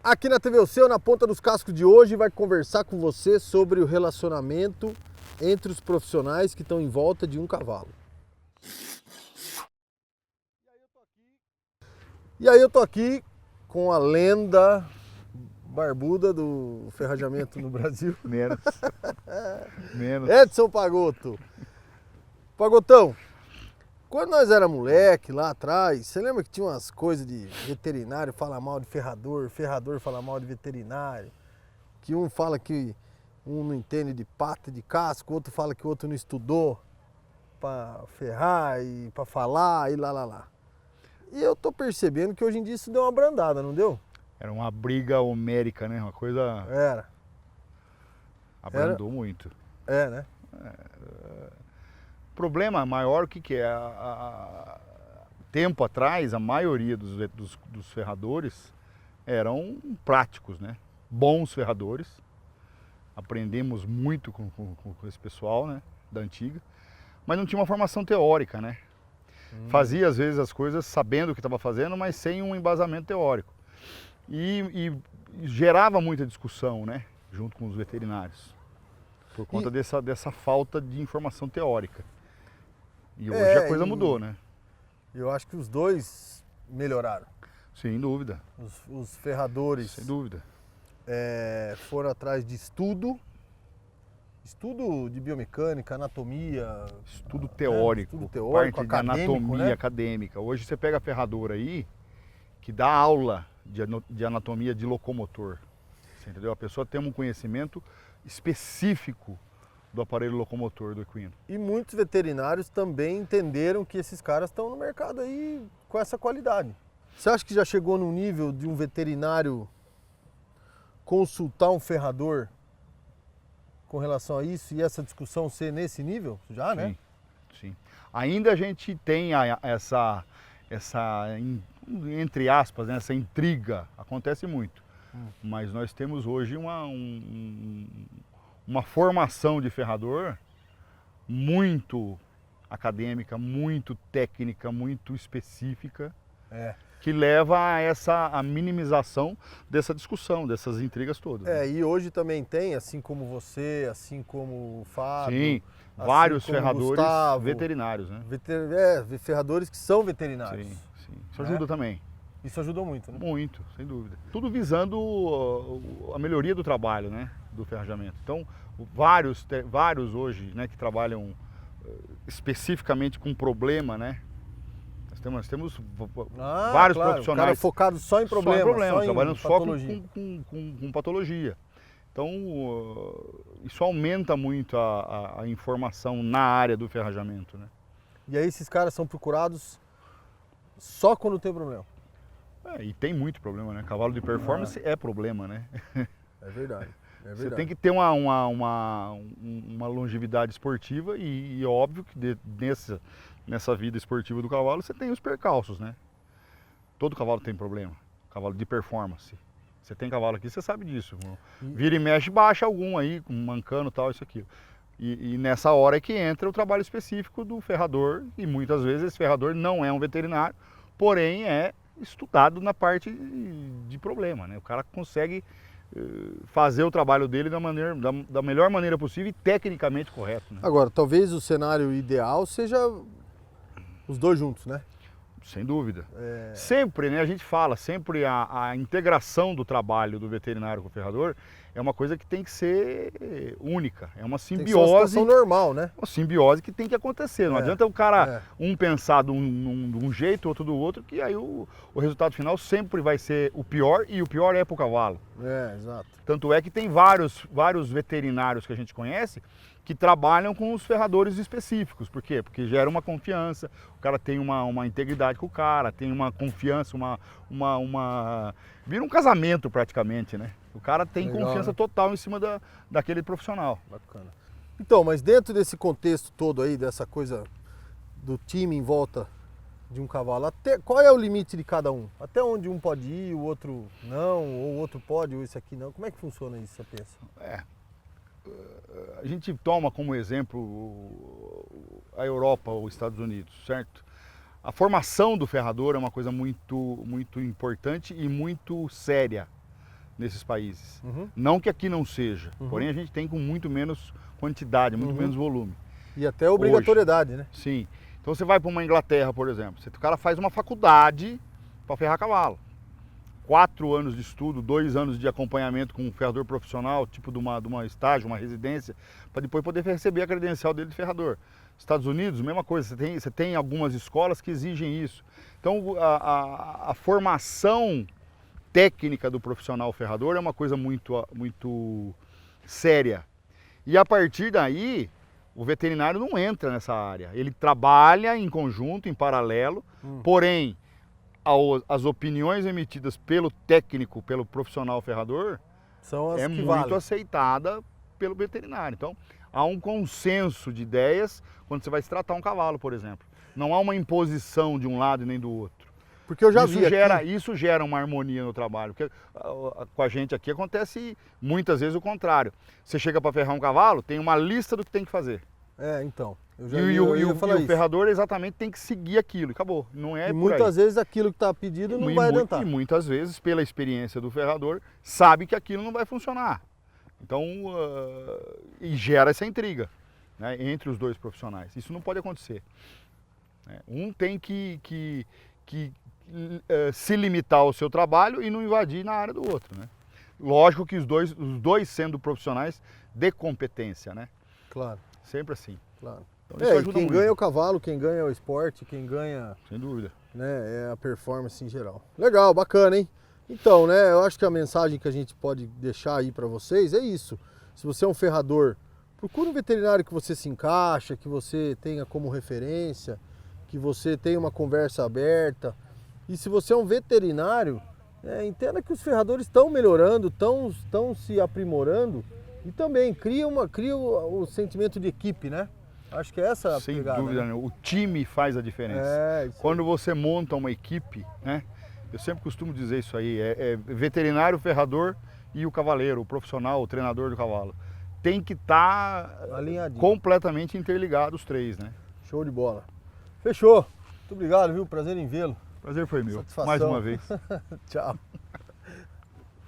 Aqui na TV O Seu, na Ponta dos Cascos de hoje, vai conversar com você sobre o relacionamento entre os profissionais que estão em volta de um cavalo. E aí eu tô aqui com a lenda barbuda do ferrajamento no Brasil, Menos. Menos. Edson Pagotto. Pagotão, quando nós era moleque lá atrás, você lembra que tinha umas coisas de veterinário fala mal de ferrador, ferrador fala mal de veterinário, que um fala que um não entende de pata, de casco, outro fala que o outro não estudou pra ferrar e pra falar e lá. E eu tô percebendo que hoje em dia isso deu uma brandada, não deu? Era uma briga homérica, né? Uma coisa. Era. Abrandou muito. Né? O problema maior, o que é? Tempo atrás, a maioria dos ferradores eram práticos, né? Bons ferradores. Aprendemos muito com esse pessoal, né? Da antiga. Mas não tinha uma formação teórica, né? Fazia às vezes as coisas sabendo o que estava fazendo, mas sem um embasamento teórico. E gerava muita discussão, né? Junto com os veterinários. Por conta dessa falta de informação teórica. E hoje a coisa mudou, né? Eu acho que os dois melhoraram. Sem dúvida. Os ferradores Sem dúvida. foram atrás de estudo de biomecânica, anatomia. Estudo teórico, estudo teórico, parte de acadêmico, anatomia né? acadêmica. Hoje você pega ferrador aí que dá aula de anatomia de locomotor. Você entendeu? A pessoa tem um conhecimento específico do aparelho locomotor do equino. E muitos veterinários também entenderam que esses caras estão no mercado aí com essa qualidade. Você acha que já chegou no nível de um veterinário consultar um ferrador com relação a isso e essa discussão ser nesse nível? Já, né? Sim. Ainda a gente tem essa entre aspas, né, essa intriga, acontece muito. Mas nós temos hoje uma formação de ferrador muito acadêmica, muito técnica, muito específica, que leva a minimização dessa discussão, dessas intrigas todas. E hoje também tem, assim como você, assim como o Fábio. Sim, assim vários como o ferradores Gustavo, veterinários, né? Ferradores que são veterinários. Sim. Isso ajuda também. Isso ajudou muito, né? Muito, sem dúvida. Tudo visando a melhoria do trabalho, né? Do ferrajamento. Então, vários hoje, né, que trabalham especificamente com problema, né? Nós temos vários profissionais. O cara focado só em problema, trabalhando só patologia. com patologia. Então, isso aumenta muito a informação na área do ferrajamento, né? E aí esses caras são procurados só quando tem problema. E tem muito problema, né? Cavalo de performance é problema, né? É verdade. Você tem que ter uma longevidade esportiva e óbvio que nessa vida esportiva do cavalo você tem os percalços, né? Todo cavalo tem problema, cavalo de performance. Você tem cavalo aqui, você sabe disso. Vira e mexe, baixa algum aí, mancando tal, isso aqui. E nessa hora é que entra o trabalho específico do ferrador, e muitas vezes esse ferrador não é um veterinário, porém é estudado na parte de problema, né? O cara consegue fazer o trabalho dele da melhor maneira possível e tecnicamente correto, né? Agora, talvez o cenário ideal seja os dois juntos, né? Sem dúvida. Sempre, né, a gente fala, sempre a integração do trabalho do veterinário com o ferrador é uma coisa que tem que ser única, é uma simbiose. Tem que ser uma situação normal, né? Uma simbiose que tem que acontecer, não adianta o cara um pensar de um jeito, outro do outro, que aí o resultado final sempre vai ser o pior, e o pior é pro cavalo. Exato. Tanto é que tem vários veterinários que a gente conhece que trabalham com os ferradores específicos. Por quê? Porque gera uma confiança, o cara tem uma integridade com o cara, tem uma confiança, vira um casamento praticamente, né? O cara tem confiança total em cima daquele profissional. Bacana. Então, mas dentro desse contexto todo aí, dessa coisa do time em volta de um cavalo, qual é o limite de cada um? Até onde um pode ir, o outro não, ou o outro pode, ou esse aqui não? Como é que funciona isso, você pensa? A gente toma como exemplo a Europa ou os Estados Unidos, certo? A formação do ferrador é uma coisa muito importante e muito séria. nesses países. Uhum. Não que aqui não seja, Uhum. porém a gente tem com muito menos quantidade, muito menos volume. E até obrigatoriedade, né? Sim. Então você vai para uma Inglaterra, por exemplo, o cara faz uma faculdade para ferrar cavalo. 4 anos de estudo, 2 anos de acompanhamento com um ferrador profissional, tipo de uma estágio, uma residência, para depois poder receber a credencial dele de ferrador. Estados Unidos, mesma coisa, você tem algumas escolas que exigem isso. Então a formação técnica do profissional ferrador é uma coisa muito séria. E a partir daí, o veterinário não entra nessa área. Ele trabalha em conjunto, em paralelo, porém, as opiniões emitidas pelo técnico, pelo profissional ferrador, São as é que muito valem. aceitada pelo veterinário. Então, há um consenso de ideias quando você vai se tratar um cavalo, por exemplo. Não há uma imposição de um lado e nem do outro. Porque eu já vi aqui... Isso gera uma harmonia no trabalho. Porque com a gente aqui acontece muitas vezes o contrário. Você chega para ferrar um cavalo, tem uma lista do que tem que fazer. Então. Eu já E vi, o ferrador exatamente tem que seguir aquilo, acabou. Não é E por aí. muitas vezes aquilo que está pedido não vai adiantar. E muitas vezes, pela experiência do ferrador, sabe que aquilo não vai funcionar. Então, e gera essa intriga, né, entre os dois profissionais. Isso não pode acontecer. Né? Um tem que se limitar ao seu trabalho e não invadir na área do outro. Né? Lógico que os dois sendo profissionais de competência, né? Claro. Sempre assim. Claro. Então, isso ajuda quem muito. ganha é o cavalo, quem ganha é o esporte, quem ganha, Sem dúvida. né, é a performance em geral. Legal, bacana, hein? Então, né, eu acho que a mensagem que a gente pode deixar aí para vocês é isso. Se você é um ferrador, procure um veterinário que você se encaixa, que você tenha como referência, que você tenha uma conversa aberta. E se você é um veterinário, entenda que os ferradores estão melhorando, estão se aprimorando e também cria o sentimento de equipe, né? Acho que é essa a Sem pegada, dúvida, né? o time faz a diferença. Isso Quando você monta uma equipe, né? Eu sempre costumo dizer isso aí, é veterinário, ferrador e o cavaleiro, o profissional, o treinador do cavalo. Tem que estar completamente interligados os três, né? Show de bola. Fechou. Muito obrigado, viu? Prazer em vê-lo. Prazer foi meu. Satisfação. Mais uma vez. Tchau.